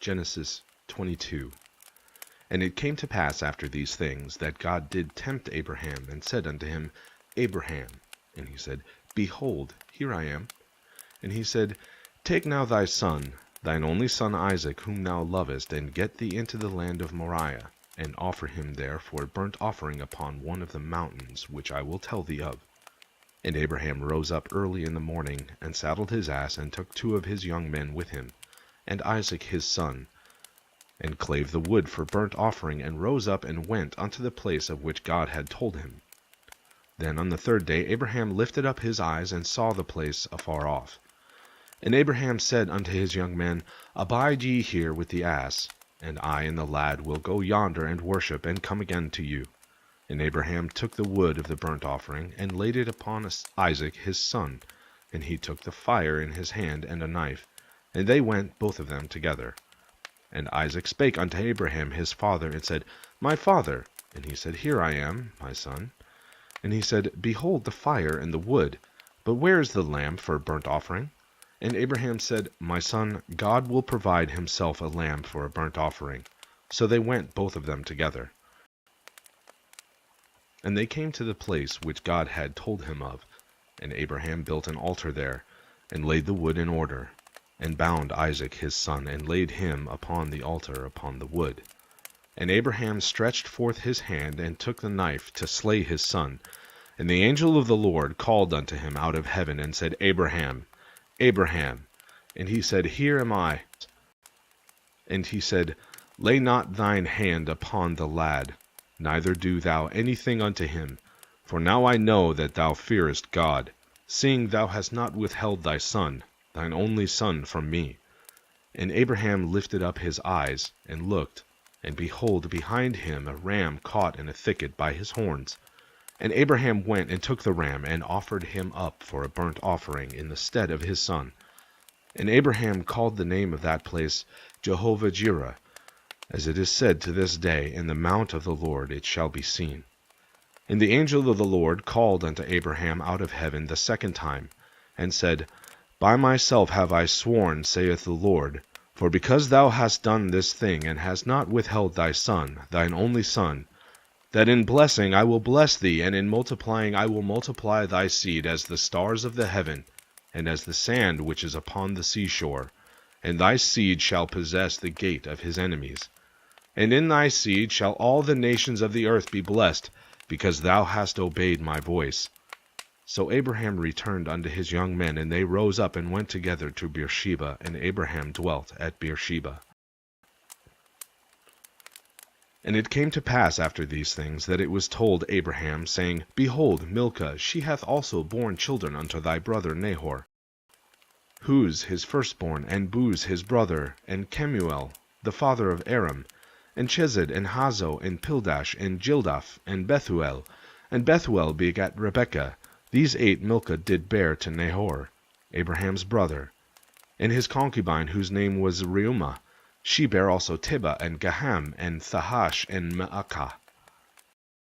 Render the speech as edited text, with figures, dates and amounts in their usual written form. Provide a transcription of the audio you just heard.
Genesis 22. And it came to pass after these things, that God did tempt Abraham, and said unto him, Abraham. And he said, Behold, here I am. And he said, Take now thy son, thine only son Isaac, whom thou lovest, and get thee into the land of Moriah, and offer him there for a burnt offering upon one of the mountains, which I will tell thee of. And Abraham rose up early in the morning, and saddled his ass, and took 2 of his young men with him, and Isaac his son, and clave the wood for burnt offering, and rose up and went unto the place of which God had told him. Then on the 3rd day Abraham lifted up his eyes, and saw the place afar off. And Abraham said unto his young men, Abide ye here with the ass, and I and the lad will go yonder and worship, and come again to you. And Abraham took the wood of the burnt offering, and laid it upon Isaac his son, and he took the fire in his hand, and a knife, and they went both of them together. And Isaac spake unto Abraham his father, and said, My father. And he said, Here I am, my son. And he said, Behold the fire and the wood, but where is the lamb for a burnt offering? And Abraham said, My son, God will provide himself a lamb for a burnt offering. So they went both of them together. And they came to the place which God had told him of. And Abraham built an altar there, and laid the wood in order, and bound Isaac his son, and laid him upon the altar upon the wood. And Abraham stretched forth his hand, and took the knife to slay his son. And the angel of the Lord called unto him out of heaven, and said, Abraham, Abraham. And he said, Here am I. And he said, Lay not thine hand upon the lad, neither do thou anything unto him. For now I know that thou fearest God, seeing thou hast not withheld thy son, thine only son, from me. And Abraham lifted up his eyes, and looked, and behold, behind him a ram caught in a thicket by his horns. And Abraham went and took the ram, and offered him up for a burnt offering in the stead of his son. And Abraham called the name of that place Jehovah-Jireh, as it is said to this day, In the mount of the Lord it shall be seen. And the angel of the Lord called unto Abraham out of heaven the 2nd time, and said, By myself have I sworn, saith the Lord, for because thou hast done this thing, and hast not withheld thy son, thine only son, that in blessing I will bless thee, and in multiplying I will multiply thy seed as the stars of the heaven, and as the sand which is upon the seashore, and thy seed shall possess the gate of his enemies. And in thy seed shall all the nations of the earth be blessed, because thou hast obeyed my voice. So Abraham returned unto his young men, and they rose up and went together to Beersheba, and Abraham dwelt at Beersheba. And it came to pass after these things, that it was told Abraham, saying, Behold, Milcah, she hath also borne children unto thy brother Nahor, Huz his firstborn, and Buz his brother, and Kemuel, the father of Aram, and Chesed, and Hazo, and Pildash, and Jildaph, and Bethuel. And Bethuel begat Rebekah. These 8 Milcah did bear to Nahor, Abraham's brother. And his concubine, whose name was Reumah, she bare also Tibah, and Gaham, and Thahash, and Maacah.